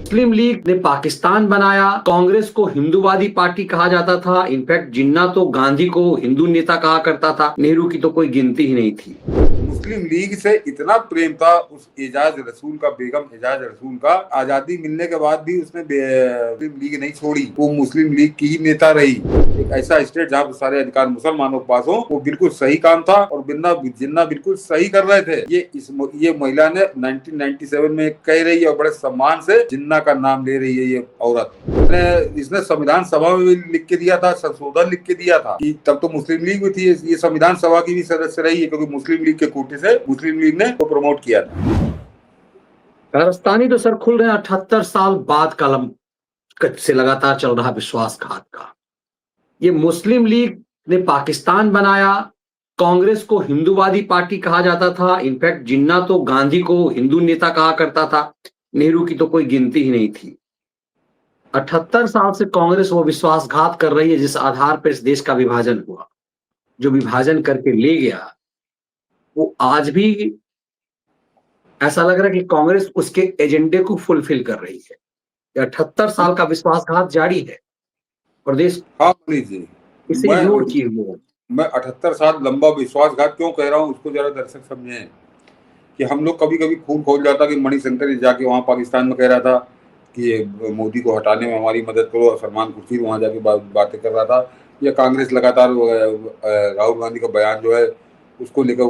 मुस्लिम league ने पाकिस्तान बनाया। कांग्रेस को हिंदूवादी पार्टी कहा जाता था। इनफैक्ट जिन्ना तो गांधी को हिंदू नेता कहा करता था। नेहरू की तो कोई गिनती ही नहीं थी। मुस्लिम लीग से इतना प्रेम था उस एजाज रसूल का, बेगम एजाज रसूल का। आजादी मिलने के बाद भी उसने मुस्लिम लीग नहीं छोड़ी, वो मुस्लिम लीग की ही नेता रही। एक ऐसा स्टेट जहाँ सारे अधिकार मुसलमानों के पास हो, वो बिल्कुल सही काम था और जिन्ना बिल्कुल सही कर रहे थे। ये महिला ने 1997 में कह रही है और बड़े सम्मान से जिन्ना का नाम ले रही है। ये औरत इसने संविधान सभा में भी लिख के दिया था, संशोधन लिख के दिया था कि तब तो मुस्लिम लीग भी थी, ये संविधान सभा की भी सदस्य रही है, क्योंकि मुस्लिम लीग के कोटे से मुस्लिम लीग ने तो प्रमोट किया था। कारस्तानी तो सर खुल रहे हैं 78 साल बाद कलम से लगातार चल रहा विश्वासघात का। ये मुस्लिम लीग ने पाकिस्तान बनाया। कांग्रेस को हिंदूवादी पार्टी कहा जाता था। इनफैक्ट जिन्ना तो गांधी को हिंदू नेता कहा करता था। नेहरू की तो कोई गिनती ही नहीं थी। 78 साल से कांग्रेस वो विश्वासघात कर रही है जिस आधार पर इस देश का विभाजन हुआ, जो विभाजन करके ले गया, वो आज भी ऐसा लग रहा है कि कांग्रेस उसके एजेंडे को फुलफिल कर रही है। 78 साल का विश्वासघात जारी है। प्रदेश हाँ मनीष जी, इसे इग्नोर किए हुए हैं। मैं 78 साल लंबा विश्वासघात क्यों कह रहा हूँ उसको जरा दर्शक समझें कि हम लोग कभी कभी खून खोल जाता कि मणिशंकर जाके वहाँ पाकिस्तान में कह रहा था कि मोदी को हटाने में हमारी मदद करो, सलमान खुर्शीद वहाँ जाके बातें कर रहा था, या कांग्रेस लगातार राहुल गांधी का बयान जो है उसको लेकर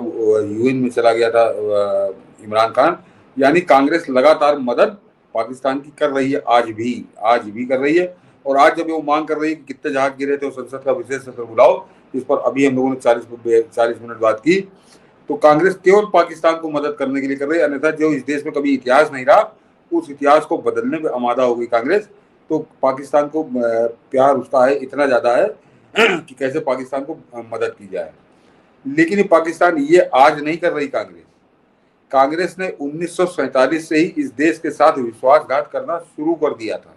यूएन में चला गया था इमरान खान। यानी कांग्रेस लगातार मदद पाकिस्तान की कर रही है, आज भी कर रही है। और आज जब वो मांग कर रही है कि कितने जहाज गिरे थे, संसद का विशेष सत्र बुलाओ, इस पर अभी हम लोगों ने 40 मिनट बात की, तो कांग्रेस केवल पाकिस्तान को मदद करने के लिए कर रही है। अन्यथा जो इस देश में कभी इतिहास नहीं रहा, उस इतिहास को बदलने में आमादा हो गई कांग्रेस। तो पाकिस्तान को प्यार उसका है, इतना ज्यादा है कि कैसे पाकिस्तान को मदद की जाए। लेकिन पाकिस्तान ये आज नहीं कर रही। कांग्रेस ने 1947 से ही इस देश के साथ विश्वासघात करना शुरू कर दिया था।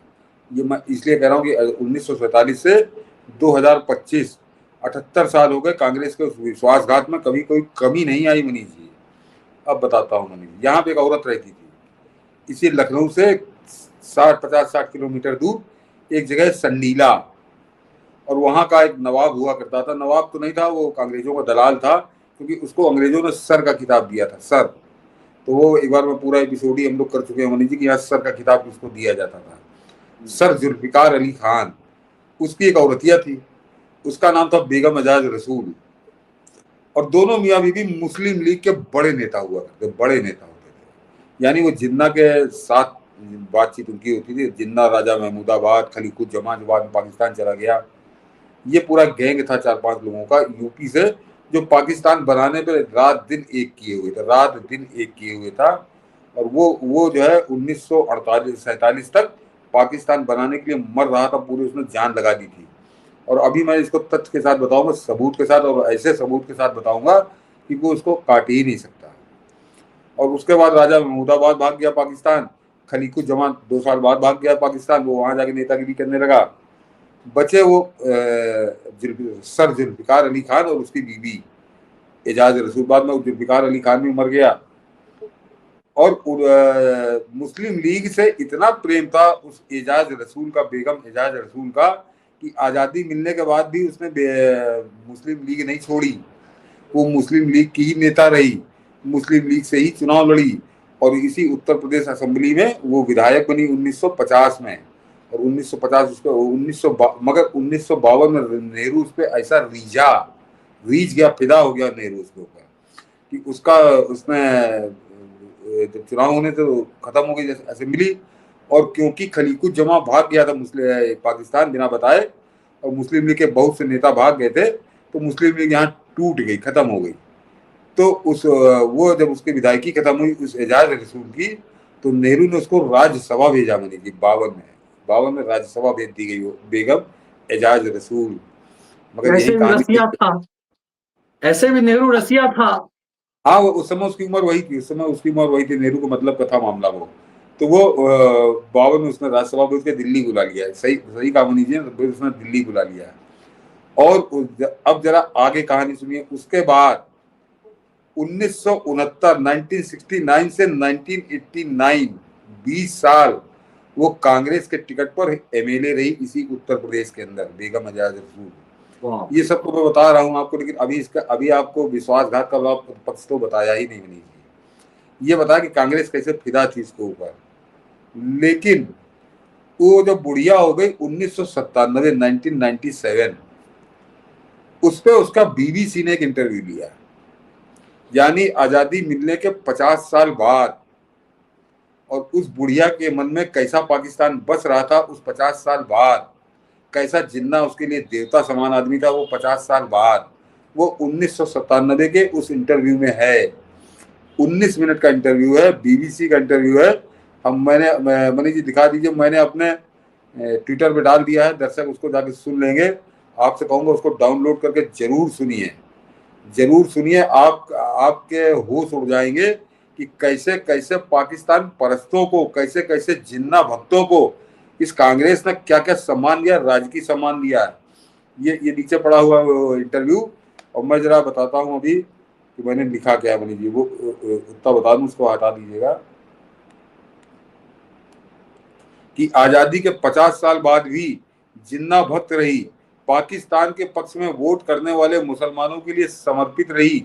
ये मैं इसलिए कह रहा हूँ कि 1947 से 2025 78 साल हो गए कांग्रेस के उस विश्वासघात में कभी कोई कमी नहीं आई मनीष जी। अब बताता हूँ मनीष, यहाँ पे एक औरत रहती थी, इसी लखनऊ से 50-60 किलोमीटर दूर एक जगह संडीला, और वहाँ का एक नवाब हुआ करता था। नवाब तो नहीं था, वो अंग्रेजों का दलाल था, क्योंकि उसको अंग्रेजों ने सर का खिताब दिया था, सर। तो वो एक बार में पूरा एपिसोड ही हम लोग कर चुके हैं मनीष जी कि यहाँ सर का खिताब किसको दिया जाता था, सर जुल्फिकार अली खान। उसकी एक औरतिया थी, उसका नाम था बेगम एजाज रसूल। और दोनों मियाँ बीवी मुस्लिम लीग के बड़े नेता हुआ करते, बड़े नेता होते थे। यानी वो जिन्ना के साथ बातचीत उनकी होती थी। जिन्ना, राजा महमूदाबाद, खलीकुज्जमान जो बाद में पाकिस्तान चला गया, ये पूरा गैंग था 4-5 लोगों का यूपी से, जो पाकिस्तान बनाने पर रात दिन एक किए हुए था। और वो जो है 1948-47 तक पाकिस्तान बनाने के लिए मर रहा था, पूरी उसने जान लगा दी थी। और अभी मैं इसको तथ्य के साथ बताऊंगा, सबूत के साथ, और ऐसे सबूत के साथ बताऊंगा कि कोई उसको काट ही नहीं सकता। और उसके बाद राजा महमूदाबाद भाग गया पाकिस्तान, खलीकुज्जमान 2 साल बाद भाग गया पाकिस्तान, वो वहां जाके नेतागिरी करने लगा। बचे वो सर जुल्फिकार अली खान और उसकी बीबी एजाज रसूल। बाद में जुल्फिकार अली खान भी मर गया। और मुस्लिम लीग से इतना प्रेम था उस एजाज रसूल का, बेगम एजाज रसूल का, कि आज़ादी मिलने के बाद भी उसने मुस्लिम लीग नहीं छोड़ी, वो मुस्लिम लीग की ही नेता रही, मुस्लिम लीग से ही चुनाव लड़ी। और इसी उत्तर प्रदेश असेंबली में वो विधायक बनी 1950 में। और 1950 उसको मगर 1952 में नेहरू उस पर ऐसा रीझ गया, फिदा हो गया नेहरू उसके ऊपर, कि उसका उसमें जब चुनाव होने तो खत्म हो गई जैसे असेंबली। और क्योंकि खलीकुज्जमा भाग गया था पाकिस्तान बिना बताए, और मुस्लिम लीग के बहुत से नेता भाग गए थे, तो मुस्लिम लीग यहाँ टूट गई, खत्म हो गई। तो वो जब उसकी विधायकी खत्म हुई उस एजाज रसूल की, तो नेहरू ने उसको राज्यसभा भेजा मनी जी। 52 में राज्यसभा भेज दी गई वो बेगम एजाज रसूल। मगर यही ऐसे भी कहानी रसिया था, ऐसे भी नेहरू रसिया था। हाँ, उस समय उसकी उम्र वही थी, नेहरू को मतलब का था मामला वो। तो वो 52 में उसने राज्यसभा भेज के दिल्ली बुला लिया है। सही सही काम लीजिए, उसने दिल्ली बुला लिया है। और अब जरा आगे कहानी सुनिए। उसके बाद 1969 से 1989, 20 साल वो कांग्रेस के टिकट पर एमएलए रही इसी उत्तर प्रदेश के अंदर, बेगम एजाज रसूल। ये सब तो मैं बता रहा हूँ आपको, लेकिन अभी आपको विश्वासघात का पक्ष तो बताया ही नहीं मैंने। ये बताया कि कांग्रेस कैसे फिदा थी इसके ऊपर, लेकिन वो जब बुढ़िया हो गई 1997 1997, उस पे उसका बीबीसी ने एक इंटरव्यू लिया, यानी आजादी मिलने के 50 साल बाद, और उस बुढ़िया के मन में कैसा पाकिस्तान बस रहा था उस 50 साल बाद, कैसा जिन्ना उसके लिए देवता समान आदमी था वो 50 साल बाद, वो 1997 के उस इंटरव्यू में है। 19 मिनट का इंटरव्यू है, बीबीसी का इंटरव्यू है। मनीष जी दिखा दीजिए, मैंने अपने ट्विटर पे डाल दिया है, दर्शक उसको जाके सुन लेंगे। आपसे कहूंगा उसको डाउनलोड करके जरूर सुनिए, जरूर सुनिए। आपके होश उड़ जाएंगे कि कैसे कैसे पाकिस्तान परस्तों को, कैसे कैसे जिन्ना भक्तों को इस कांग्रेस ने क्या क्या सम्मान दिया, राजकीय सम्मान दिया है। ये नीचे पड़ा हुआ इंटरव्यू, और मैं जरा बताता हूँ अभी कि मैंने लिखा क्या है। मनीष जी वो उतना बता दूं, उसको हटा दीजिएगा। कि आजादी के 50 साल बाद भी जिन्ना भक्त रही, पाकिस्तान के पक्ष में वोट करने वाले मुसलमानों के लिए समर्पित रही,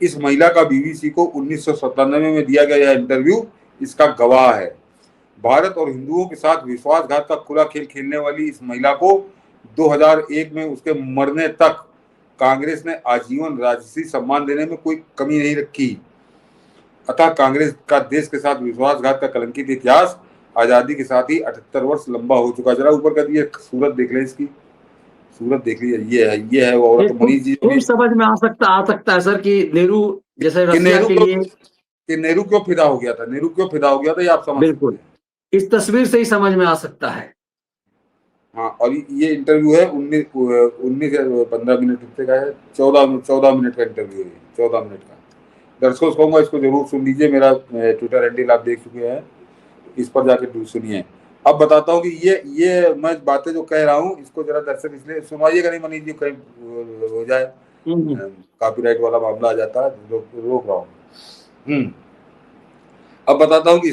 इस महिला का बीबीसी को 1997 में दिया गया इंटरव्यू इसका गवाह है। भारत और हिंदुओं के साथ विश्वासघात का खुला खेल खेलने वाली इस महिला को 2001 में उसके मरने तक कांग्रेस ने आजीवन राजसी सम्मान देने में कोई कमी नहीं रखी। अतः कांग्रेस का देश के साथ विश्वासघात का कलंकित इतिहास आजादी के साथ ही 78 वर्ष लंबा हो चुका। जरा ऊपर कर दिए, सूरत देख लें, इसकी सूरत देख लीजिए। ये है वो औरत। मनीष जी खूब समझ में आ सकता है सर कि नेहरू जैसे रशिया के लिए कि नेहरू क्यों फिदा हो गया था, नेहरू क्यों फिदा हो गया था, ये आप समझ बिल्कुल इस तस्वीर से ही समझ में आ सकता है। हाँ, और ये इंटरव्यू है 15 मिनट का है, 14 मिनट का इंटरव्यू है, 14 मिनट का। दर्शकों से कहूंगा इसको जरूर सुन लीजिए। मेरा ट्विटर हैंडल आप देख चुके हैं, इस पर जाके सुनिए। अब बताता हूँ कि ये मैं बातें जो कह रहा हूँ इसको जरा दर्शक इसलिए सुनवाइएगा नहीं मनीष जी, कहीं हो जाए कॉपीराइट वाला मामला आ जाता है, रोक रहा हूँ। अब बताता हूँ कि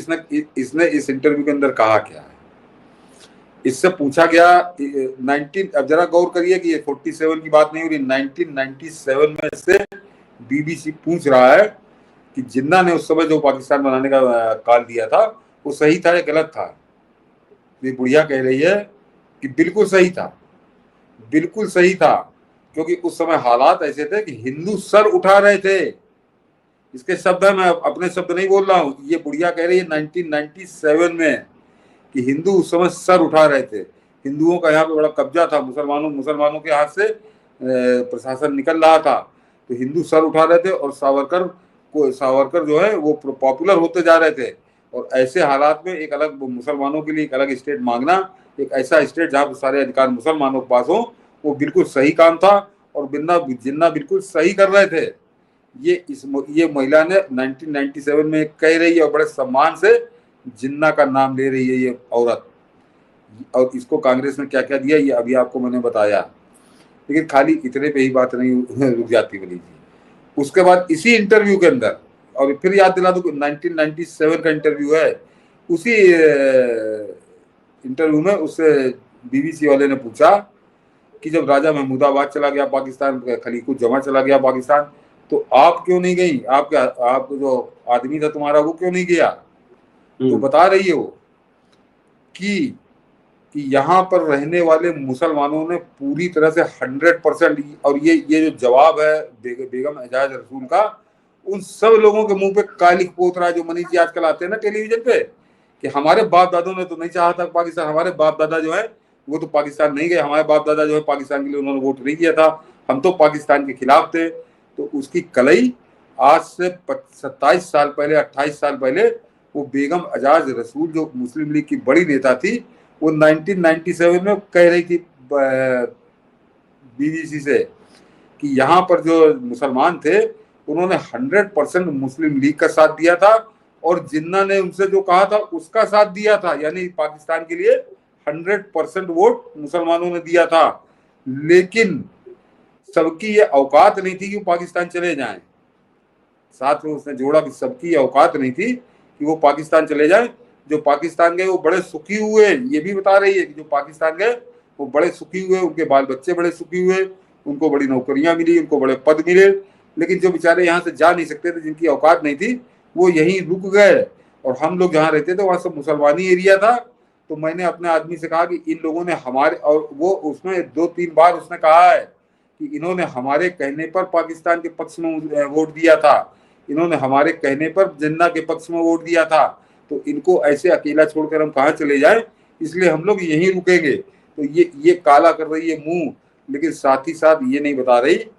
इसने इस इंटरव्यू के अंदर कहा क्या है। इससे पूछा गया 19, अब जरा गौर करिए कि ये 47 की बात नहीं हो रही, 1997 में से बीबीसी पूछ रहा है कि जिन्ना ने उस समय जो पाकिस्तान बनाने का काल दिया था वो सही था या गलत था। ये बुढ़िया कह रही है कि बिल्कुल सही था, बिल्कुल सही था, क्योंकि उस समय हालात ऐसे थे कि हिंदू सर उठा रहे थे। इसके शब्द है, मैं अपने शब्द नहीं बोल रहा हूं। ये बुढ़िया कह रही है 1997 में कि हिंदू उस समय सर उठा रहे थे, हिंदुओं का यहाँ पे बड़ा कब्जा था, मुसलमानों के हाथ से प्रशासन निकल रहा था, तो हिंदू सर उठा रहे थे, और सावरकर जो है वो पॉपुलर होते जा रहे थे। और ऐसे हालात में एक अलग, मुसलमानों के लिए एक अलग स्टेट मांगना, एक ऐसा स्टेट जहाँ सारे अधिकार मुसलमानों के पास हो, वो बिल्कुल सही काम था, और जिन्ना बिल्कुल सही कर रहे थे। ये महिला ने 1997 में कह रही है, और बड़े सम्मान से जिन्ना का नाम ले रही है ये औरत। और इसको कांग्रेस ने क्या क्या दिया ये अभी आपको मैंने बताया, लेकिन खाली इतने पे ही बात नहीं रुक जाती मनीष जी। उसके बाद इसी इंटरव्यू के अंदर, और फिर याद दिला दो 1997 का इंटरव्यू है, उसी इंटरव्यू में उससे बीबीसी वाले ने पूछा कि जब राजा महमूदाबाद चला गया पाकिस्तान, खलीकुज्जमा चला गया पाकिस्तान, तो आप क्यों नहीं गई, आप जो आदमी था तुम्हारा वो क्यों नहीं गया। तो बता रही है वो कि यहाँ पर रहने वाले मुसलमानों ने पूरी तरह से 100%, और ये जो जवाब है बेगम एजाज रसूल का, उन सब लोगों के मुंह पे कालिक पोत रहा है जो मनीष जी आजकल आते हैं ना टेलीविजन पे, कि हमारे बाप दादों ने तो नहीं चाहा था पाकिस्तान, हमारे बाप दादा जो है वो तो पाकिस्तान नहीं गए, हमारे बाप दादा जो है पाकिस्तान के लिए उन्होंने वोट नहीं किया था, हम तो पाकिस्तान के खिलाफ थे। तो उसकी कलई आज से 27 साल पहले, 28 साल पहले, वो बेगम एजाज रसूल जो मुस्लिम लीग की बड़ी नेता थी, वो 1997 में कह रही थी बीबीसी से कि यहाँ पर जो मुसलमान थे उन्होंने 100% मुस्लिम लीग का साथ दिया था, और जिन्ना ने उनसे जो कहा था उसका साथ दिया था, यानी पाकिस्तान के लिए 100% वोट मुसलमानों ने दिया था। लेकिन सबकी ये औकात नहीं थी कि पाकिस्तान चले जाएं। साथ में उसने जोड़ा कि सबकी औकात नहीं थी कि वो पाकिस्तान चले जाएं, जो पाकिस्तान गए वो बड़े सुखी हुए, ये भी बता रही है कि जो पाकिस्तान गए वो बड़े सुखी हुए, उनके बाल बच्चे बड़े सुखी हुए, उनको बड़ी नौकरियां मिली, उनको बड़े पद मिले। लेकिन जो बेचारे यहाँ से जा नहीं सकते थे, जिनकी औकात नहीं थी, वो यहीं रुक गए। और हम लोग जहाँ रहते थे वहां सब मुसलमानी एरिया था। तो मैंने अपने आदमी से कहा कि इन लोगों ने हमारे, और वो उसमें 2-3 बार उसने कहा है कि इन्होंने हमारे कहने पर पाकिस्तान के पक्ष में वोट दिया था, इन्होंने हमारे कहने पर जिन्ना के पक्ष में वोट दिया था, तो इनको ऐसे अकेला छोड़कर हम कहाँ चले जाएं, इसलिए हम लोग यहीं रुकेंगे। तो ये काला कर रही है मुंह, लेकिन साथ ही साथ ये नहीं बता रही कि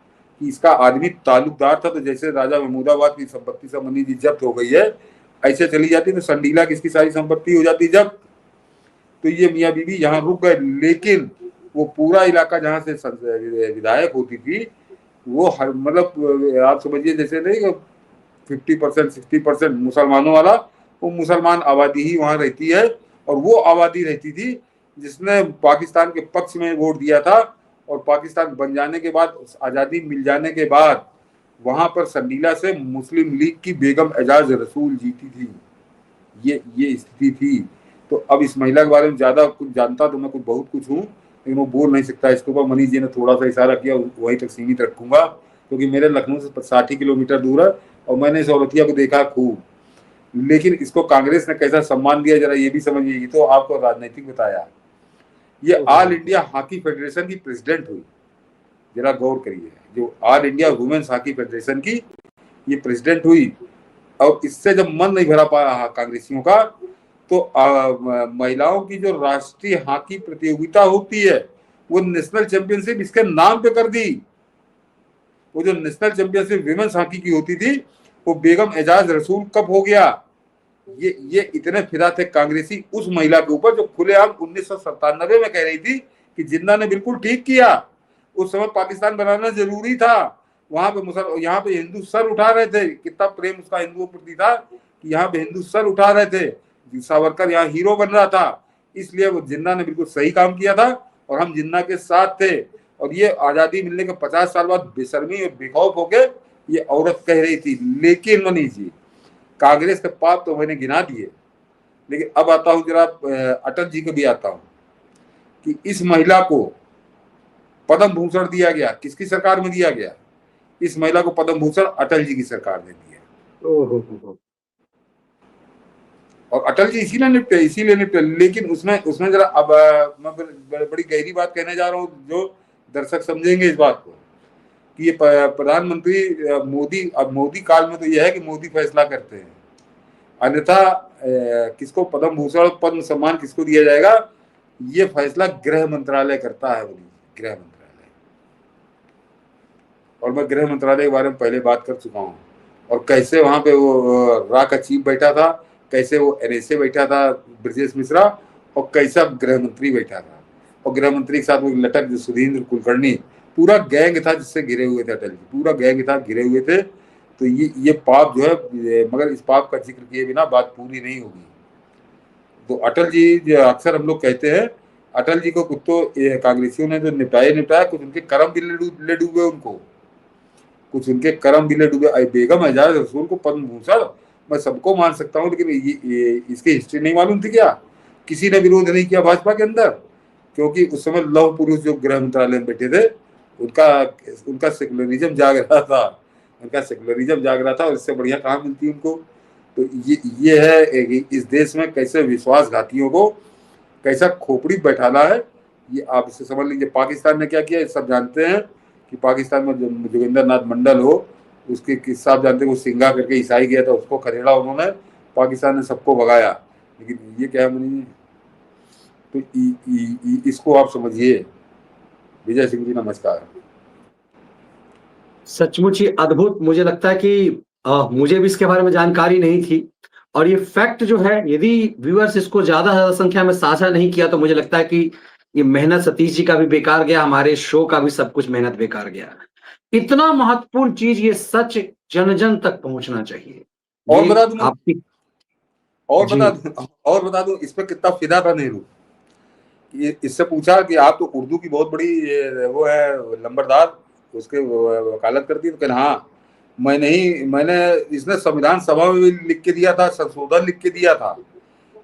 इसका आदमी ताल्लुकदार था। तो जैसे राजा महमूदाबाद की संपत्ति संबंधी जब्त हो गई है, ऐसे चली जाती तो संडीला किसकी सारी संपत्ति हो जाती जब्त। तो ये मियाँ बीवी यहाँ रुक गए, लेकिन वो पूरा इलाका जहाँ से विधायक होती थी, वो हर मतलब आप समझिए जैसे नहीं 50% 60% मुसलमानों वाला, वो मुसलमान आबादी ही वहां रहती है। और वो आबादी रहती थी जिसने पाकिस्तान के पक्ष में वोट दिया था। और पाकिस्तान बन जाने के बाद, आज़ादी मिल जाने के बाद, वहां पर संडीला से मुस्लिम लीग की बेगम एजाज रसूल जीती थी। ये स्थिति थी। तो अब इस महिला के बारे में ज्यादा कुछ जानता तो मैं कुछ बहुत कुछ हूँ, लेकिन वो बोल नहीं सकता। इसके ऊपर मनीष जी ने थोड़ा सा इशारा किया, वहीं तक सीमित रखूंगा, क्योंकि मेरे लखनऊ से 60 किलोमीटर दूर है और मैंने इस औरतिया को देखा खूब। लेकिन इसको कांग्रेस ने कैसा सम्मान दिया, जरा ये भी समझिए। ये तो आपको राजनीतिक बताया। ये ऑल इंडिया हॉकी फेडरेशन की प्रेसिडेंट हुई, जरा गौर करिए। जो all India women's hockey federation की ये प्रेसिडेंट हुई। और इससे जब मन नहीं भरा पाया कांग्रेसियों का, तो महिलाओं की जो राष्ट्रीय हॉकी प्रतियोगिता होती है, वो नेशनल चैंपियनशिप इसके नाम पे कर दी। वो जो नेशनल चैंपियनशिप विमेंस हॉकी की होती थी, वो बेगम एजाज रसूल कप हो गया। ये इतने फिदा थे कांग्रेसी उस महिला के ऊपर, जो खुलेआम 1997 में कह रही थी कि जिन्ना ने बिल्कुल ठीक किया, उस समय पाकिस्तान बनाना जरूरी था। वहां पे यहाँ पे हिंदू सर उठा रहे थे। कितना प्रेम उसका हिंदुओं प्रति था कि यहाँ पे हिंदू सर उठा रहे थे। सावरकर यहाँ हीरो बन रहा था। इसलिए वो जिन्ना ने बिल्कुल सही काम किया था और हम जिन्ना के साथ थे। और ये आजादी मिलने के 50 साल बाद बेशर्मी और बेखौफ होके ये औरत कह रही थी। लेकिन मनीष जी, कांग्रेस के पाप तो मैंने गिना दिए, लेकिन अब आता हूं जरा अटल जी को भी आता हूं कि इस महिला को पद्म भूषण दिया गया, किसकी सरकार में दिया गया? इस महिला को पद्म भूषण अटल जी की सरकार ने दिया। और अटल जी इसीलिए निपटे। लेकिन उसमें जरा, अब मैं बड़ी गहरी बात कहने जा रहा हूँ, जो दर्शक समझेंगे इस बात को, कि ये प्रधानमंत्री मोदी, अब मोदी काल में तो यह है कि मोदी फैसला करते हैं, अन्यथा किसको पद्म भूषण पद्म सम्मान किसको दिया जाएगा, ये फैसला गृह मंत्रालय करता है। गृह मंत्रालय। और मैं गृह मंत्रालय के बारे में पहले बात कर चुका हूँ, और कैसे वहां पे वो रा का चीफ बैठा था, कैसे वो NSA बैठा था ब्रजेश मिश्रा, और कैसा गृह मंत्री बैठा था। और गृह मंत्री के साथ वो लटक सुधींद्र कुलकर्णी, पूरा गैंग था जिससे घिरे हुए थे अटल जी, पूरा गैंग था, घिरे हुए थे। तो ये पाप जो है, मगर इस पाप का जिक्र किए बिना बात पूरी नहीं होगी। तो अटल जी, अक्सर हम लोग कहते हैं, अटल जी को कुछ तो कांग्रेसियों ने जो निपटाया, कुछ उनके कर्म भी ले डूबे, उनको कुछ उनके कर्म भी ले डूबे। बेगम एजाज रसूल को पद्म भूषण मैं सबको मान सकता हूँ, लेकिन इसकी हिस्ट्री नहीं मालूम थी क्या? किसी ने विरोध नहीं किया भाजपा के अंदर, क्योंकि उस समय लौह पुरुष जो गृह मंत्रालय में बैठे थे, उनका सेकुलरिज्म जाग रहा था, और इससे बढ़िया कहाँ मिलती उनको। तो ये है इस देश में कैसे विश्वासघातियों को कैसा खोपड़ी बैठाना है, ये आप इसे समझ लीजिए। पाकिस्तान ने क्या किया सब जानते हैं, कि पाकिस्तान में जोगिंदर नाथ मंडल हो, उसके किस्सा आप जानते हैं, वो सिंगा करके ईसाई गया था, उसको खदेड़ा उन्होंने, पाकिस्तान ने सबको भगाया। लेकिन ये क्या है मनी, तो इसको आप समझिए। विजय सिंह जी नमस्कार। सचमुच ही अद्भुत। मुझे लगता है कि मुझे भी इसके बारे में जानकारी नहीं थी, और ये फैक्ट जो है, यदि व्यूअर्स इसको ज्यादा संख्या में साझा नहीं किया, तो मुझे लगता है कि ये मेहनत सतीश जी का भी बेकार गया, हमारे शो का भी सब कुछ मेहनत बेकार गया। इतना महत्वपूर्ण चीज, ये सच जन जन तक पहुंचना चाहिए। और बता दूं आपकी और बता दूं इस पर कितना फिदा था नेहरू। इससे पूछा कि आप तो उर्दू की बहुत बड़ी वो है लंबरदार, उसके वकालत करती है, तो कहना हाँ मैंने इसने संविधान सभा में भी लिख के दिया था, संशोधन लिख के दिया था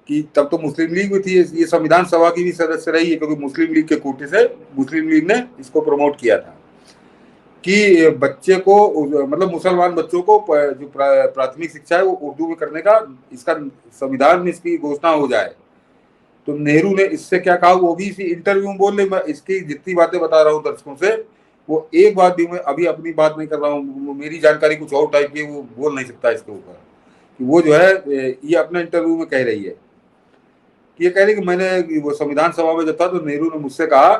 कि तब तो मुस्लिम लीग भी थी, ये संविधान सभा की भी सदस्य रही है, क्योंकि मुस्लिम लीग के कोटे से मुस्लिम लीग ने इसको प्रमोट किया था कि बच्चे को, मतलब मुसलमान बच्चों को जो प्राथमिक शिक्षा है वो उर्दू में करने का, इसका संविधान में इसकी घोषणा हो जाए। तो नेहरू ने इससे क्या कहा, वो भी इसी इंटरव्यू में बोल रहे, मैं इसकी जितनी बातें बता रहा हूँ दर्शकों से, वो एक बात भी मैं अभी अपनी बात नहीं कर रहा हूँ, मेरी जानकारी कुछ और टाइप की, वो बोल नहीं सकता इसके ऊपर। कि वो जो है ये अपने इंटरव्यू में कह रही है, कि ये कह रही कि मैंने वो संविधान सभा में जब था तो नेहरू ने मुझसे कहा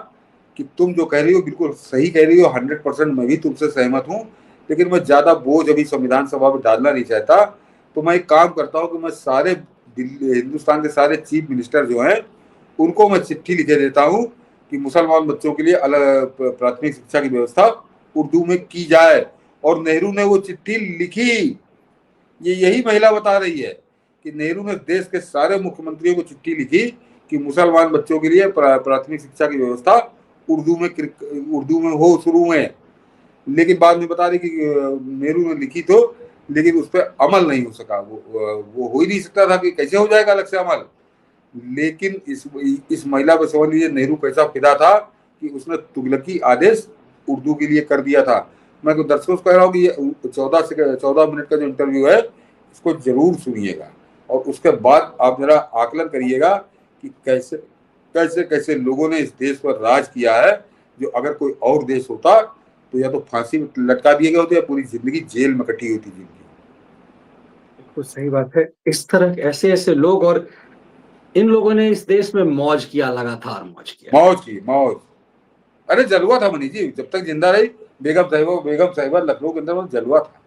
कि तुम जो कह रही हो बिल्कुल सही कह रही हो, 100% मैं भी तुमसे सहमत हूँ, लेकिन मैं ज्यादा बोझ अभी संविधान सभा में डालना नहीं चाहता। तो मैं एक काम करता हूँ कि मैं सारे हिंदुस्तान के सारे चीफ मिनिस्टर जो हैं उनको मैं चिट्ठी लिखे देता हूँ कि मुसलमान बच्चों के लिए अलग प्राथमिक शिक्षा की व्यवस्था उर्दू में की जाए। और नेहरू ने वो चिट्ठी लिखी। ये यही महिला बता रही है कि नेहरू ने देश के सारे मुख्यमंत्रियों को चिट्ठी लिखी कि मुसलमान बच्चों के लिए प्राथमिक शिक्षा की व्यवस्था उर्दू में हो शुरू में। लेकिन बाद में बता रही कि नेहरू ने लिखी तो, लेकिन उस पर अमल नहीं हो सका। वो हो ही नहीं सकता था कि कैसे हो जाएगा अलग से अमल। लेकिन इस महिला को समझ लीजिए नेहरू कैसा फिदा था कि उसने तुगलकी आदेश उर्दू के लिए कर दिया था। मैं तो दर्शकों को कह रहा हूँ कि ये 14 मिनट का जो इंटरव्यू है इसको जरूर सुनिएगा और उसके बाद आप जरा आकलन करिएगा कि कैसे कैसे कैसे लोगों ने इस देश पर राज किया है, जो अगर कोई और देश होता तो या तो फांसी में लटका दिए गए होते या पूरी जिंदगी जेल में कटी होती जिंदगी। बिल्कुल सही बात है। इस तरह ऐसे ऐसे लोग, और इन लोगों ने इस देश में मौज किया, लगातार मौज किया। मौज। अरे जलवा था मनी जी, जब तक जिंदा रही बेगम साहिबा लखनऊ के अंदर जलवा था।